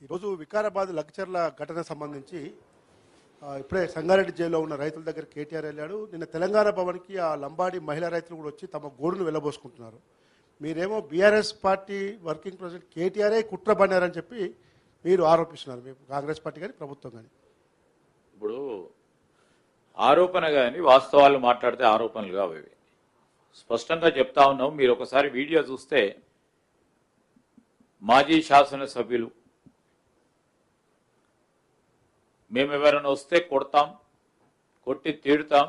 ఈరోజు వికారాబాద్ లగ్చర్ల ఘటన సంబంధించి ఇప్పుడే సంగారెడ్డి జైల్లో ఉన్న రైతుల దగ్గర కేటీఆర్ వెళ్ళాడు. నిన్న తెలంగాణ భవన్కి ఆ లంబాడి మహిళా రైతులు కూడా వచ్చి తమ గోడును వెళ్ళబోసుకుంటున్నారు. మీరేమో బీఆర్ఎస్ పార్టీ వర్కింగ్ ప్రెసిడెంట్ కేటీఆరే కుట్ర పన్నారని చెప్పి మీరు ఆరోపిస్తున్నారు, మేము కాంగ్రెస్ పార్టీ కానీ ప్రభుత్వం కానీ. ఇప్పుడు ఆరోపణ కానీ వాస్తవాలు మాట్లాడితే ఆరోపణలు కావు. స్పష్టంగా చెప్తా ఉన్నాం. మీరు ఒకసారి వీడియో చూస్తే మాజీ శాసనసభ్యులు మేము ఎవరైనా వస్తే కొడతాం, కొట్టి తీడుతాం,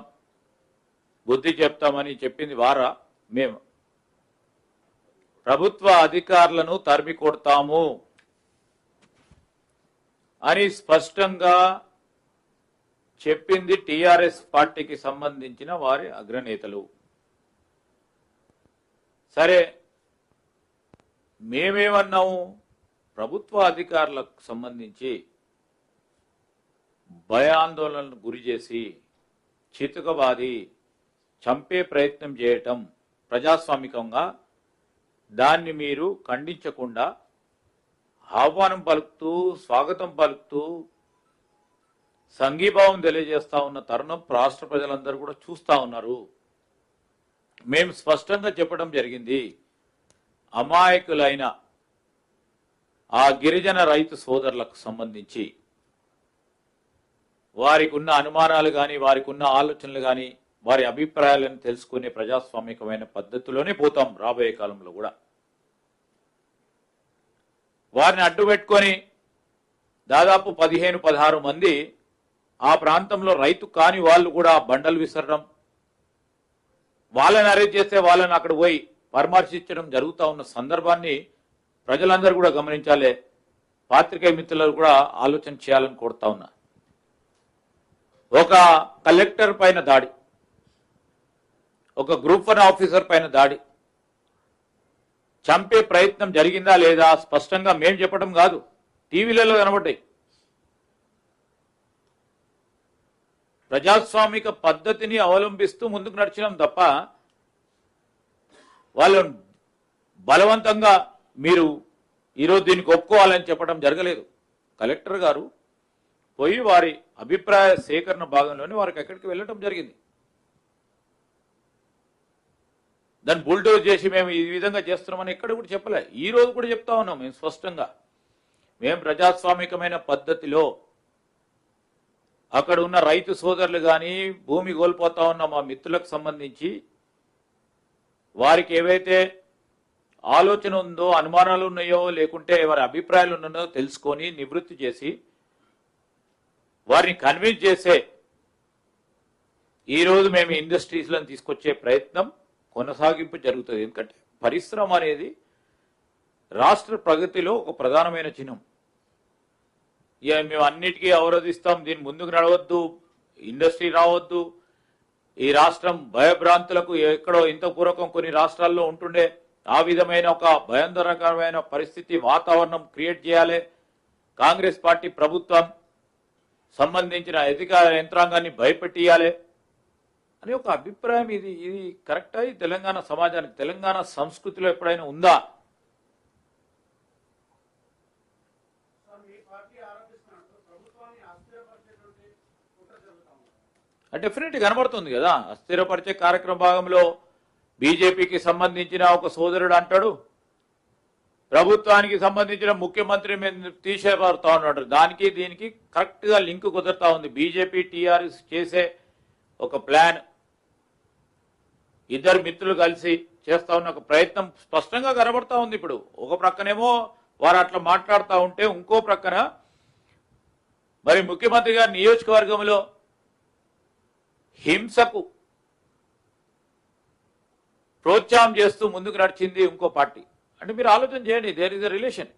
బుద్ధి చెప్తామని చెప్పింది వారా? మేము ప్రభుత్వ అధికారులను తరిమి కొడతాము అని స్పష్టంగా చెప్పింది టీఆర్ఎస్ పార్టీకి సంబంధించిన వారి అగ్రనేతలు. సరే, మేమేమన్నాము? ప్రభుత్వ అధికారులకు సంబంధించి భయాందోళనకు గురి చేసి చితుకబాది చంపే ప్రయత్నం చేయటం ప్రజాస్వామికంగా దాన్ని మీరు ఖండించకుండా ఆహ్వానం పలుకుతూ స్వాగతం పలుకుతూ సంఘీభావం తెలియజేస్తా ఉన్న తరుణం రాష్ట్ర ప్రజలందరూ కూడా చూస్తా ఉన్నారు. మేము స్పష్టంగా చెప్పడం జరిగింది, అమాయకులైన ఆ గిరిజన రైతు సోదరులకు సంబంధించి వారికి ఉన్న అనుమానాలు కానీ వారికి ఉన్న ఆలోచనలు కానీ వారి అభిప్రాయాలను తెలుసుకునే ప్రజాస్వామికమైన పద్ధతిలోనే పోతాం. రాబోయే కాలంలో కూడా వారిని అడ్డుపెట్టుకొని దాదాపు 15-16 మంది ఆ ప్రాంతంలో రైతు కాని వాళ్ళు కూడా బండలు విసరడం, వాళ్ళని అరెస్ట్ చేస్తే వాళ్ళని అక్కడ పోయి పరామర్శించడం జరుగుతూ ఉన్న సందర్భాన్ని ప్రజలందరూ కూడా గమనించాలి. పాత్రికేయ మిత్రులు కూడా ఆలోచన చేయాలని కోరుతా ఉన్నా. ఒక కలెక్టర్ పైన దాడి, ఒక గ్రూప్ 1 ఆఫీసర్ పైన దాడి, చంపే ప్రయత్నం జరిగిందా లేదా స్పష్టంగా మేం చెప్పడం కాదు, టీవీలలో కనబడ్డాయి. ప్రజాస్వామిక పద్ధతిని అవలంబిస్తూ ముందుకు నడిచినాం తప్ప వాళ్ళను బలవంతంగా మీరు ఈరోజు దీనికి ఒప్పుకోవాలని చెప్పడం జరగలేదు. కలెక్టర్ గారు పోయి వారి అభిప్రాయ సేకరణ భాగంలోనే వారికి ఎక్కడికి వెళ్ళటం జరిగింది. దాన్ని బుల్డోజ్ చేసి మేము ఈ విధంగా చేస్తున్నామని ఎక్కడ కూడా చెప్పలే. ఈ రోజు కూడా చెప్తా ఉన్నాం మేము స్పష్టంగా, మేము ప్రజాస్వామికమైన పద్ధతిలో అక్కడ ఉన్న రైతు సోదరులు కానీ భూమి కోల్పోతా ఉన్న మా మిత్రులకు సంబంధించి వారికి ఏవైతే ఆలోచన ఉందో, అనుమానాలు ఉన్నాయో, లేకుంటే వారి అభిప్రాయాలు ఉన్నాయో తెలుసుకొని నివృత్తి చేసి వారిని కన్విన్స్ చేసే ఈరోజు మేము ఇండస్ట్రీస్లను తీసుకొచ్చే ప్రయత్నం కొనసాగింపు జరుగుతుంది. ఎందుకంటే పరిశ్రమ అనేది రాష్ట్ర ప్రగతిలో ఒక ప్రధానమైన చిహ్నం. ఇక మేము అన్నిటికీ అవరోధిస్తాం, దీన్ని ముందుకు నడవద్దు, ఇండస్ట్రీ రావద్దు, ఈ రాష్ట్రం భయభ్రాంతులకు ఎక్కడో ఇంత పూర్వకం కొన్ని రాష్ట్రాల్లో ఉంటుండే ఆ విధమైన ఒక భయంకరమైన పరిస్థితి వాతావరణం క్రియేట్ చేయాలి, కాంగ్రెస్ పార్టీ ప్రభుత్వం సంబంధించిన అధికార యంత్రాంగాన్ని భయపెట్టియాలి అని ఒక అభిప్రాయం. ఇది కరెక్టా? ఈ తెలంగాణ సమాజానికి, తెలంగాణ సంస్కృతిలో ఎప్పుడైనా ఉందా? డెఫినెట్ కనబడుతుంది కదా. అస్థిరపరిచే కార్యక్రమ భాగంలో బీజేపీకి సంబంధించిన ఒక సోదరుడు అంటాడు, ప్రభుత్వానికి సంబంధించిన ముఖ్యమంత్రి మేము తీసేపడతా ఉన్నాడు. దానికి దీనికి కరెక్ట్ గా లింక్ కుదురుతా ఉంది. బీజేపీ టీఆర్ఎస్ చేసే ఒక ప్లాన్, ఇద్దరు మిత్రులు కలిసి చేస్తా ఉన్న ఒక ప్రయత్నం స్పష్టంగా కనబడతా ఉంది. ఇప్పుడు ఒక ప్రక్కనేమో వారు అట్లా మాట్లాడుతూ ఉంటే, ఇంకో ప్రక్కన మరి ముఖ్యమంత్రి గారి నియోజకవర్గంలో హింసకు ప్రోత్సాహం చేస్తూ ముందుకు నడిచింది ఇంకో పార్టీ. అంటే మీరు ఆలోచన చేయండి, దేర్ ఇస్ ఎ రిలేషన్.